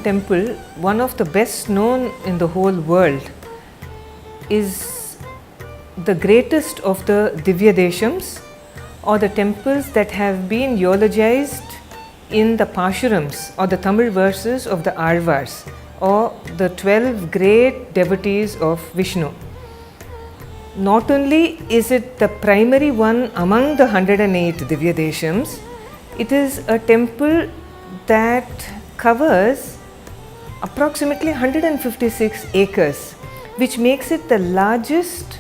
temple, one of the best known in the whole world, is the greatest of the Divya Deshams, or the temples that have been eulogized in the Pashurams or the Tamil verses of the Alvars, or the 12 great devotees of Vishnu. Not only is it the primary one among the 108 Divya Deshams, it is a temple that covers approximately 156 acres, which makes it the largest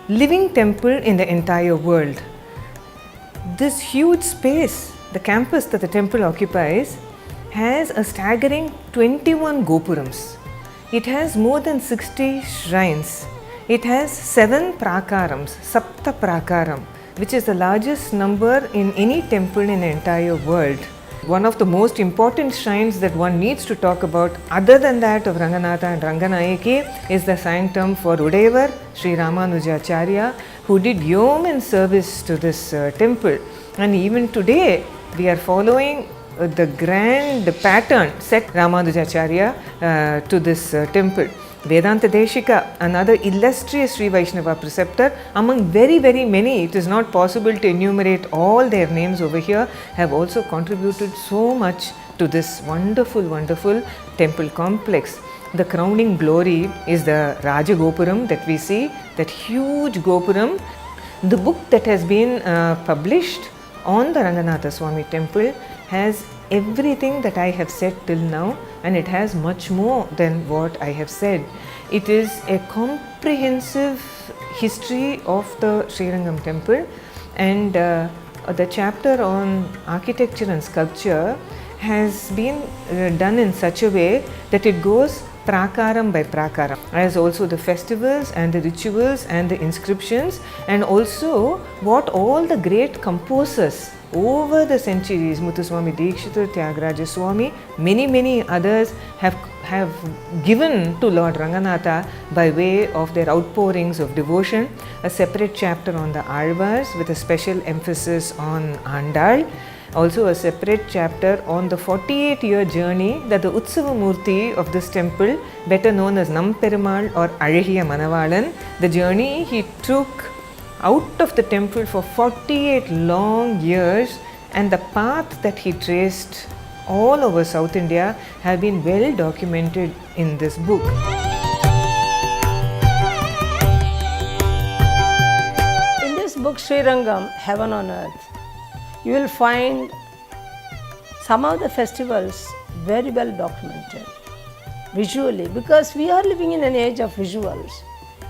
living temple in the entire world. This huge space, the campus that the temple occupies, has a staggering 21 gopurams. It has more than 60 shrines. It has 7 prakarams, Sapta Prakaram, which is the largest number in any temple in the entire world. One of the most important shrines that one needs to talk about, other than that of Ranganatha and Ranganayaki, is the sanctum for Udayavar, Srirangam, who did yeoman service to this temple. And even today, we are following the grand pattern set Ramanujacharya to this temple. Vedanta Deshika, another illustrious Sri Vaishnava preceptor, among very many, it is not possible to enumerate all their names over here, have also contributed so much to this wonderful temple complex. The crowning glory is the Raja Gopuram that we see, that huge Gopuram. The book that has been published on the Ranganatha Swami temple has everything that I have said till now, and it has much more than what I have said. It is a comprehensive history of the Srirangam temple, and the chapter on architecture and sculpture has been done in such a way that it goes prakaram by prakaram, as also the festivals and the rituals and the inscriptions, and also what all the great composers over the centuries, Muthuswami Dikshita, Tyagaraja Swami, many others have given to Lord Ranganatha by way of their outpourings of devotion. A separate chapter on the Alvars with a special emphasis on Andal. Also a separate chapter on the 48-year journey that the Utsava Murti of this temple, better known as Namperumal or Azhagiya Manavalan, the journey he took out of the temple for 48 long years, and the path that he traced all over South India have been well documented in this book. In this book, Srirangam, Heaven on Earth, you will find some of the festivals very well documented visually, because we are living in an age of visuals,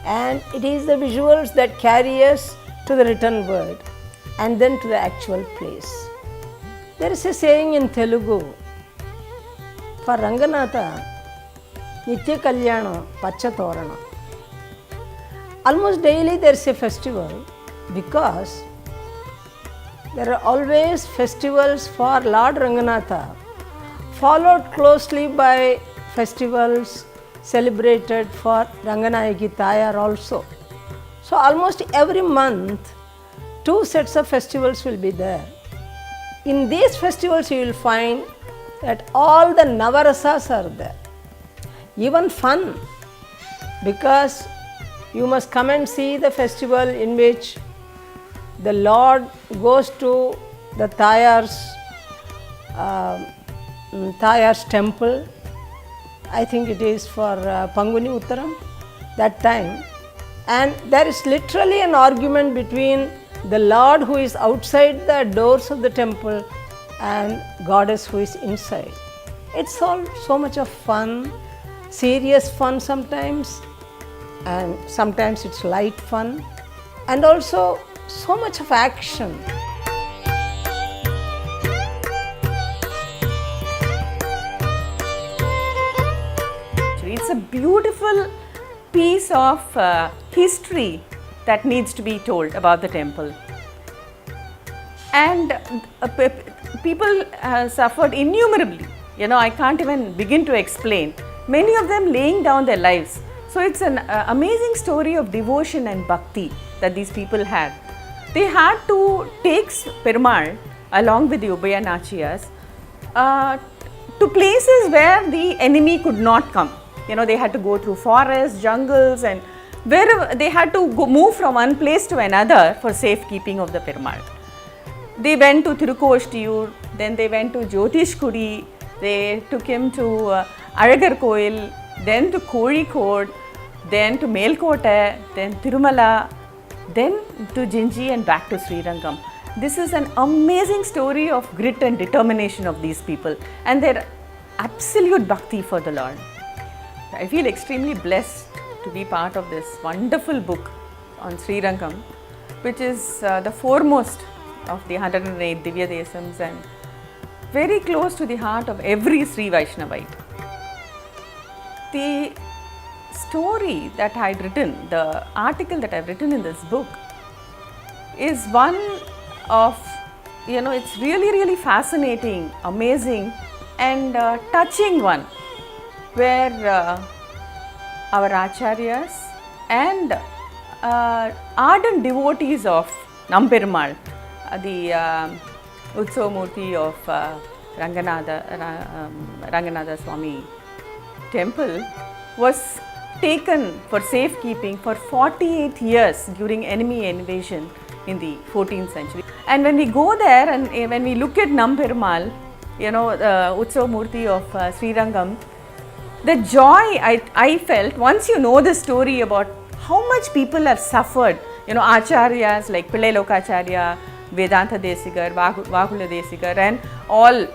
and it is the visuals that carry us to the written word and then to the actual place. There is a saying in Telugu, for Ranganatha, Nitya Kalyana Pacha Torana. Almost daily there is a festival, because there are always festivals for Lord Ranganatha, followed closely by festivals celebrated for Ranganayaki Tayar also. So almost every month 2 sets of festivals will be there. In these festivals you will find that all the Navarasas are there. Even fun, because you must come and see the festival in which the Lord goes to the Tayar's temple. I think it is for Panguni Uttaram, that time. And there is literally an argument between the Lord who is outside the doors of the temple and Goddess who is inside. It's all so much of fun, serious fun sometimes, and sometimes it's light fun, and also so much of action. It's a beautiful piece of history that needs to be told about the temple. And people suffered innumerably. I can't even begin to explain. Many of them laying down their lives. So it's an amazing story of devotion and bhakti that these people had. They had to take Perumal along with the Ubaya Nachiyas to places where the enemy could not come. They had to go through forests, jungles, and wherever they had to move from one place to another for safekeeping of the Perumal. They went to Tirukoshtiyur, then they went to Jyotishkudi, they took him to Alagar Koil, then to Kozhikode, then to Melkote, then Tirumala, then to Jinji and back to Srirangam. This is an amazing story of grit and determination of these people and their absolute bhakti for the Lord. I feel extremely blessed to be part of this wonderful book on Srirangam, which is the foremost of the 108 Divya Desams and very close to the heart of every Sri Vaishnavite. The story that I had written, the article that I have written in this book is one of, it's really fascinating, amazing and touching one, where our acharyas and ardent devotees of Namperumal, the Utsavamurti of Ranganatha Swami temple, was taken for safekeeping for 48 years during enemy invasion in the 14th century. And when we go there and when we look at Namperumal, the Utsavamurti of Srirangam, the joy I felt once you know the story about how much people have suffered, acharyas like Pillai Lokacharya, Vedanta Desigar, Vahula Desigar and all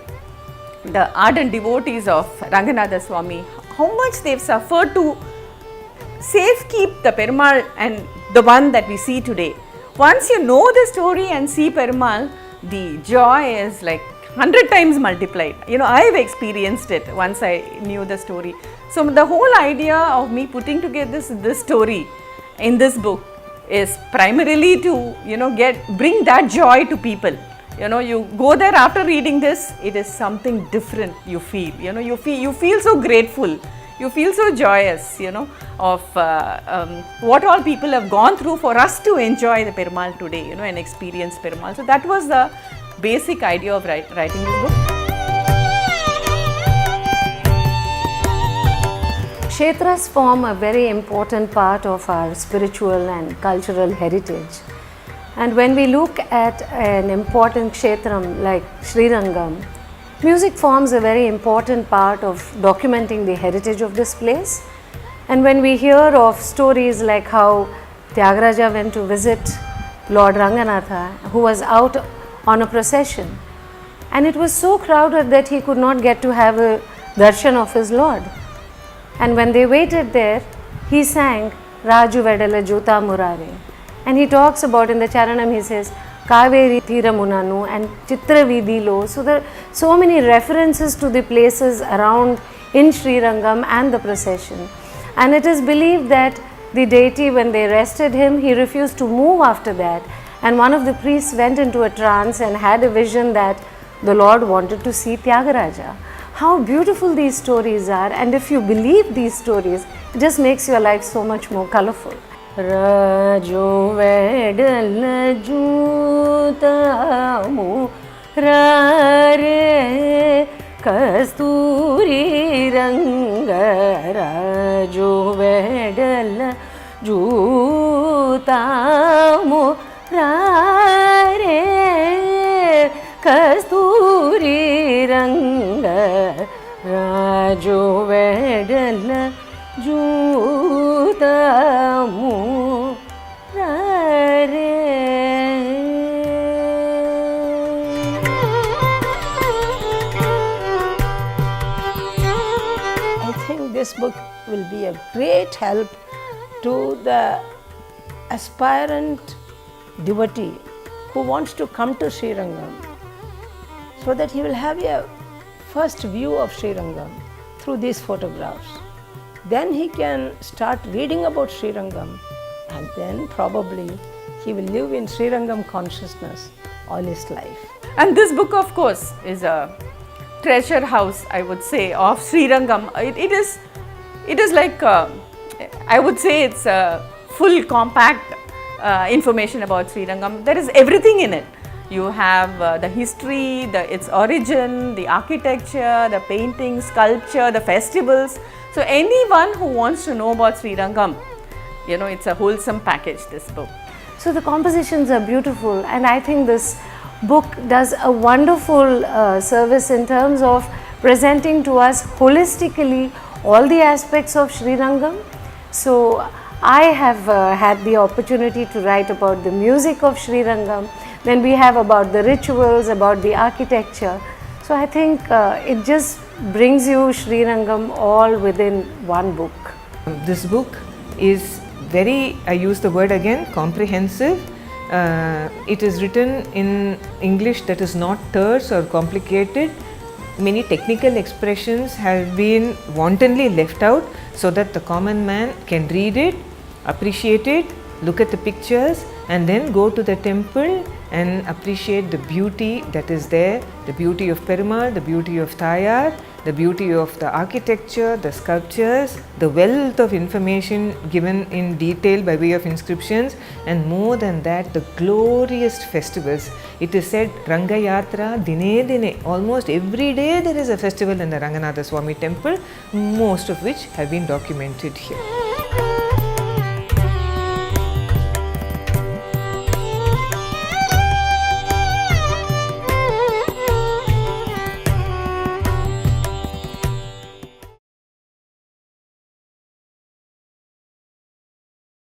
the ardent devotees of Ranganatha Swami, how much they've suffered to safekeep the Perumal and the one that we see today. Once you know the story and see Perumal, the joy is like 100 times multiplied. I've experienced it once I knew the story. So the whole idea of me putting together this story in this book is primarily to bring that joy to people. You go there after reading this, it is something different you feel. You feel so grateful. You feel so joyous, of what all people have gone through for us to enjoy the Perumal today, and experience Perumal. So that was the basic idea of writing this book. Kshetras form a very important part of our spiritual and cultural heritage. And when we look at an important kshetram like Srirangam, music forms a very important part of documenting the heritage of this place. And when we hear of stories like how Tyagaraja went to visit Lord Ranganatha, who was out on a procession, and it was so crowded that he could not get to have a darshan of his Lord. And when they waited there, he sang Raju Vedala Juta Murare. And he talks about, in the Charanam, he says, Kaveri Thiramunanu and Chitra Vidilo. So there are so many references to the places around in Srirangam and the procession. And it is believed that the deity, when they arrested him, he refused to move after that. And one of the priests went into a trance and had a vision that the Lord wanted to see Tyagaraja. How beautiful these stories are, and if you believe these stories, it just makes your life so much more colorful. Rajo vedala jutamu rare kasturi ranga rajo vedala jutamu rare kasturi ranga rajo vedala jutamu rare. I think this book will be a great help to the aspirant devotee who wants to come to Srirangam, so that he will have a first view of Srirangam through these photographs. Then he can start reading about Srirangam, and then probably he will live in Srirangam consciousness all his life. And this book, of course, is a treasure house, I would say, of Srirangam. It is like, I would say it's a full compact information about Srirangam. There is everything in it. you have the history, its origin, the architecture, the painting, sculpture, the festivals. So anyone who wants to know about Srirangam, it's a wholesome package, this book. So the compositions are beautiful, and I think this book does a wonderful service in terms of presenting to us holistically all the aspects of Srirangam. So I have had the opportunity to write about the music of Srirangam, then we have about the rituals, about the architecture. So I think it just brings you Srirangam all within one book. This book is very, I use the word again, comprehensive. It is written in English that is not terse or complicated. Many technical expressions have been wantonly left out so that the common man can read it, appreciate it, look at the pictures, and then go to the temple and appreciate the beauty that is there, the beauty of Perumal, the beauty of Thayar, the beauty of the architecture, the sculptures, the wealth of information given in detail by way of inscriptions, and more than that, the glorious festivals. It is said Ranga Yatra dine dine, almost every day there is a festival in the Ranganatha Swami temple, most of which have been documented here.